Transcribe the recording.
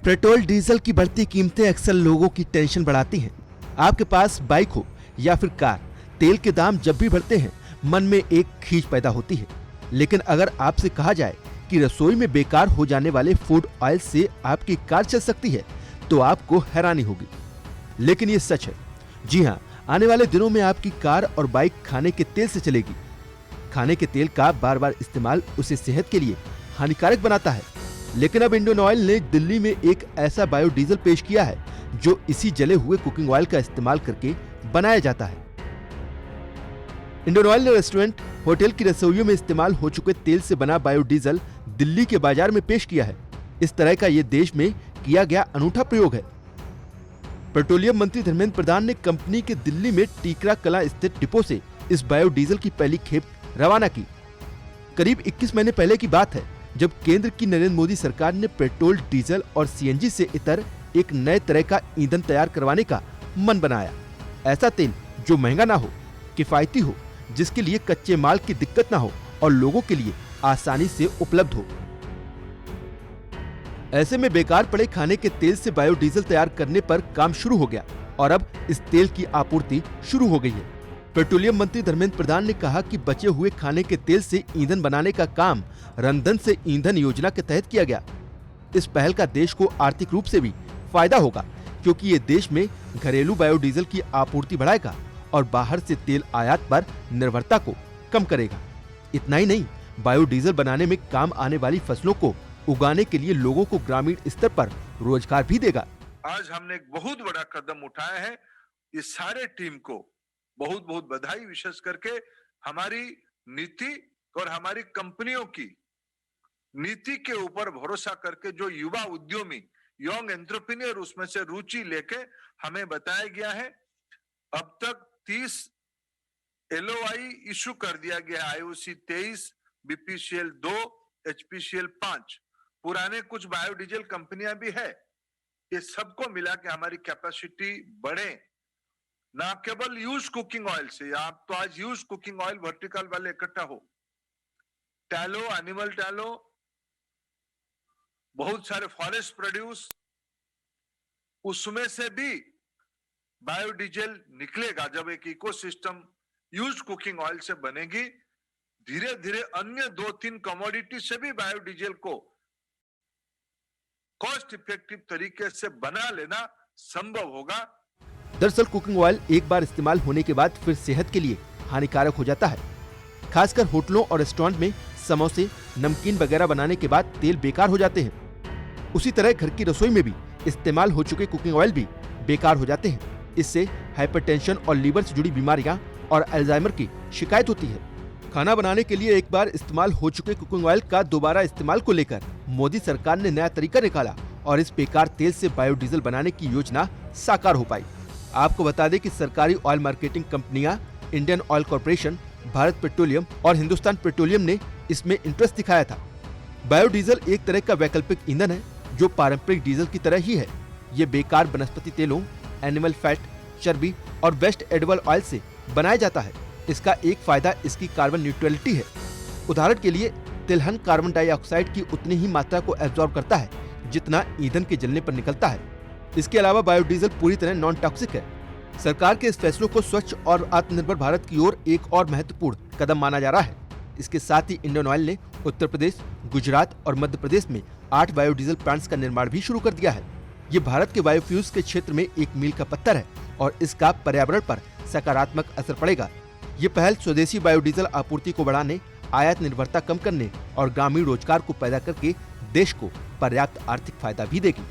Petrol diesel की बढ़ती कीमतें अक्सर लोगों की टेंशन बढ़ाती हैं। आपके पास बाइक हो या फिर कार, तेल के दाम जब भी बढ़ते हैं मन में एक खींच पैदा होती है। लेकिन अगर आपसे कहा जाए कि रसोई में बेकार हो जाने वाले फूड ऑयल से आपकी कार चल सकती है तो आपको हैरानी होगी, लेकिन ये सच है। जी हाँ, आने वाले दिनों में आपकी कार और बाइक खाने के तेल से चलेगी। खाने के तेल का बार बार इस्तेमाल उसे सेहत के लिए हानिकारक बनाता है, लेकिन अब इंडियन ऑयल ने दिल्ली में एक ऐसा बायोडीजल पेश किया है जो इसी जले हुए कुकिंग ऑयल का इस्तेमाल करके बनाया जाता है। इंडियन ऑयल ने रेस्टोरेंट, होटल की रसोइयों में इस्तेमाल हो चुके तेल से बना बायोडीजल दिल्ली के बाजार में पेश किया है। इस तरह का ये देश में किया गया अनूठा प्रयोग है। पेट्रोलियम मंत्री धर्मेंद्र प्रधान ने कंपनी के दिल्ली में टीकरा कला स्थित डिपो से इस बायोडीजल की पहली खेप रवाना की। करीब 21 महीने पहले की बात है जब केंद्र की नरेंद्र मोदी सरकार ने पेट्रोल, डीजल और सीएनजी से इतर एक नए तरह का ईंधन तैयार करवाने का मन बनाया। ऐसा तेल जो महंगा ना हो, किफायती हो, जिसके लिए कच्चे माल की दिक्कत ना हो और लोगों के लिए आसानी से उपलब्ध हो। ऐसे में बेकार पड़े खाने के तेल से बायोडीजल तैयार करने पर काम शुरू हो गया और अब इस तेल की आपूर्ति शुरू हो गई है। पेट्रोलियम मंत्री धर्मेंद्र प्रधान ने कहा कि बचे हुए खाने के तेल से ईंधन बनाने का काम रंधन से ईंधन योजना के तहत किया गया। इस पहल का देश को आर्थिक रूप से भी फायदा होगा, क्योंकि ये देश में घरेलू बायोडीजल की आपूर्ति बढ़ाएगा और बाहर से तेल आयात पर निर्भरता को कम करेगा। इतना ही नहीं, बायोडीजल बनाने में काम आने वाली फसलों को उगाने के लिए लोगों को ग्रामीण स्तर पर रोजगार भी देगा। आज हमने एक बहुत बड़ा कदम उठाया है। इस सारे टीम को बहुत बहुत बधाई, विशेष करके हमारी नीति और हमारी कंपनियों की नीति के ऊपर भरोसा करके जो युवा उद्यमी, यंग एंटरप्रेन्योर उसमें से रुचि लेके हमें बताया गया है। अब तक 30 LOI इशू कर दिया गया है। IOC 23, BPCL 2, HPCL 5, पुराने कुछ बायोडीजल कंपनियां भी है। ये सबको मिला के हमारी कैपेसिटी बढ़े, ना केवल यूज कुकिंग ऑयल से। आप तो आज यूज कुकिंग ऑयल वर्टिकल वाले इकट्ठा हो, टैलो, एनिमल टैलो, बहुत सारे फॉरेस्ट प्रोड्यूस, उसमें से भी बायोडीजल निकलेगा। जब एक इकोसिस्टम यूज कुकिंग ऑयल से बनेगी, धीरे धीरे अन्य 2-3 कमोडिटी से भी बायोडीजल को कॉस्ट इफेक्टिव तरीके से बना लेना संभव होगा। दरअसल कुकिंग ऑयल एक बार इस्तेमाल होने के बाद फिर सेहत के लिए हानिकारक हो जाता है। खासकर होटलों और रेस्टोरेंट में समोसे, नमकीन वगैरह बनाने के बाद तेल बेकार हो जाते हैं। उसी तरह घर की रसोई में भी इस्तेमाल हो चुके कुकिंग ऑयल भी बेकार हो जाते हैं। इससे हाइपरटेंशन और लीवर से जुड़ी बीमारियां और अल्जाइमर की शिकायत होती है। खाना बनाने के लिए एक बार इस्तेमाल हो चुके कुकिंग ऑयल का दोबारा इस्तेमाल को लेकर मोदी सरकार ने नया तरीका निकाला और इस बेकार तेल से बायोडीजल बनाने की योजना साकार हो पाई। आपको बता दें कि सरकारी ऑयल मार्केटिंग कंपनियां Indian oil corporation, Bharat petroleum और हिंदुस्तान पेट्रोलियम ने इसमें इंटरेस्ट दिखाया था। बायोडीजल एक तरह का वैकल्पिक ईंधन है जो पारंपरिक डीजल की तरह ही है। ये बेकार वनस्पति तेलों, एनिमल फैट, चर्बी और वेस्ट एडिबल ऑयल से बनाया जाता है। इसका एक फायदा इसकी कार्बन न्यूट्रलिटी है। उदाहरण के लिए तिलहन कार्बन डाइऑक्साइड की उतनी ही मात्रा को एब्जॉर्ब करता है जितना ईंधन के जलने पर निकलता है। इसके अलावा बायोडीजल पूरी तरह नॉन टॉक्सिक है। सरकार के इस फैसलों को स्वच्छ और आत्मनिर्भर भारत की ओर एक और महत्वपूर्ण कदम माना जा रहा है। इसके साथ ही इंडियन ऑयल ने उत्तर प्रदेश, गुजरात और मध्य प्रदेश में 8 बायोडीजल प्लांट्स का निर्माण भी शुरू कर दिया है। ये भारत के बायोफ्यूल्स के क्षेत्र में एक मील का पत्थर है और इसका पर्यावरण पर सकारात्मक असर पड़ेगा। ये पहल स्वदेशी बायोडीजल आपूर्ति को बढ़ाने, आयात निर्भरता कम करने और ग्रामीण रोजगार को पैदा करके देश को पर्याप्त आर्थिक फायदा भी देगी।